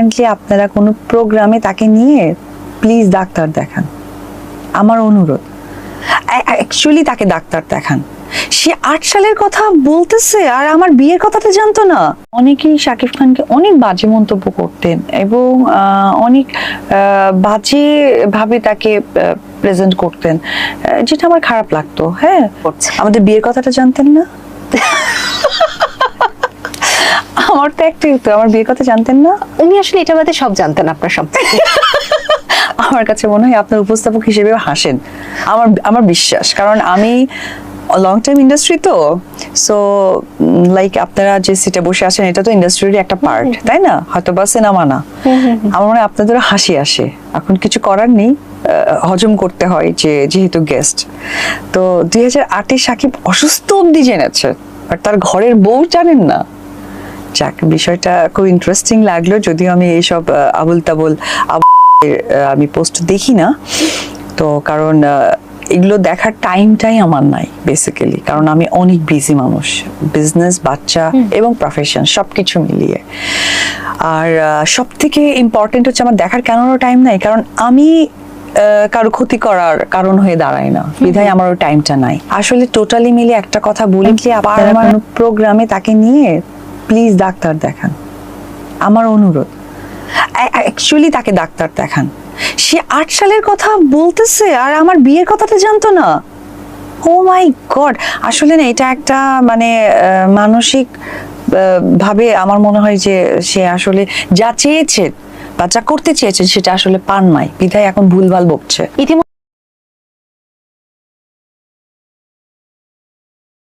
Recently আপনারা কোনো প্রোগ্রামে তাকে নিয়ে প্লিজ ডাক্তার দেখান, আমার অনুরোধ। অ্যাকচুয়ালি তাকে ডাক্তার দেখান। সে 8 সালের কথা বলতেছে আর আমার বিয়ের কথাটা জানতো না। অনেকেই শাকিব খানকে অনেক বাজে মন্তব্য করতেন এবং অনেক বাজে ভাবে তাকে প্রেজেন্ট করতেন, যেটা আমার খারাপ লাগতো। হ্যাঁ, আমাদের বিয়ের কথাটা জানতেন না? আমার তো একটাই তো, আমার বিয়ের কথা জানতেন না? উনি আসলে এটা বাদে সব জানতেন আপনার সম্পর্কে। আমার কাছে মনে হয় আপনার উপস্থাপক হিসেবে হাসেন, আমার বিশ্বাস, কারণ আমি লং টাইম ইন্ডাস্ট্রি তো, সো লাইক আপনারা যে সিটে বসে আছেন এটা তো ইন্ডাস্ট্রির একটা পার্ট, তাই না? হয়তো বা সিনেমা না। আমার মনে হয় আপনাদের হাসি আসে, এখন কিছু করার নেই, হজম করতে হয় যেহেতু গেস্ট। তো 2008-এ সাকিব অসুস্থ অবধি জেনেছে, আর তার ঘরের বউ জানেন না। যাক, বিষয়টা খুব ইন্টারেস্টিং লাগলো, যদিও আমি এইসব আবুল তাবুল আমি পোস্ট দেখি না, তো কারণ এগুলো দেখার টাইমটাই আমার নাই বেসিক্যালি, কারণ আমি অনেক বিজি মানুষ, বিজনেস, বাচ্চা এবং প্রফেশন সবকিছু মিলিয়ে। আর সব থেকে ইম্পর্টেন্ট হচ্ছে আমার দেখার কেন টাইম নাই, কারণ আমি কারো ক্ষতি করার কারণ হয়ে দাঁড়ায় না, বিধায় আমার ওই টাইমটা নাই। আসলে টোটালি মিলে একটা কথা বলি, আপনারা কোনো প্রোগ্রামে তাকে নিয়ে প্লিজ ডাক্তার দেখান, আমার অনুরোধ। অ্যাকচুয়ালি তাকে ডাক্তার দেখান। সে 8 সালের কথা বলতেছে আর আমার বিয়ের কথাটা জানতো না। ও মাই গড, আসলে না এটা একটা মানে মানসিক ভাবে আমার মনে হয় যে সে আসলে যা চেয়েছে বা যা করতে চেয়েছে সেটা আসলে পান নাই, বিধায় এখন ভুলভাল বকছে।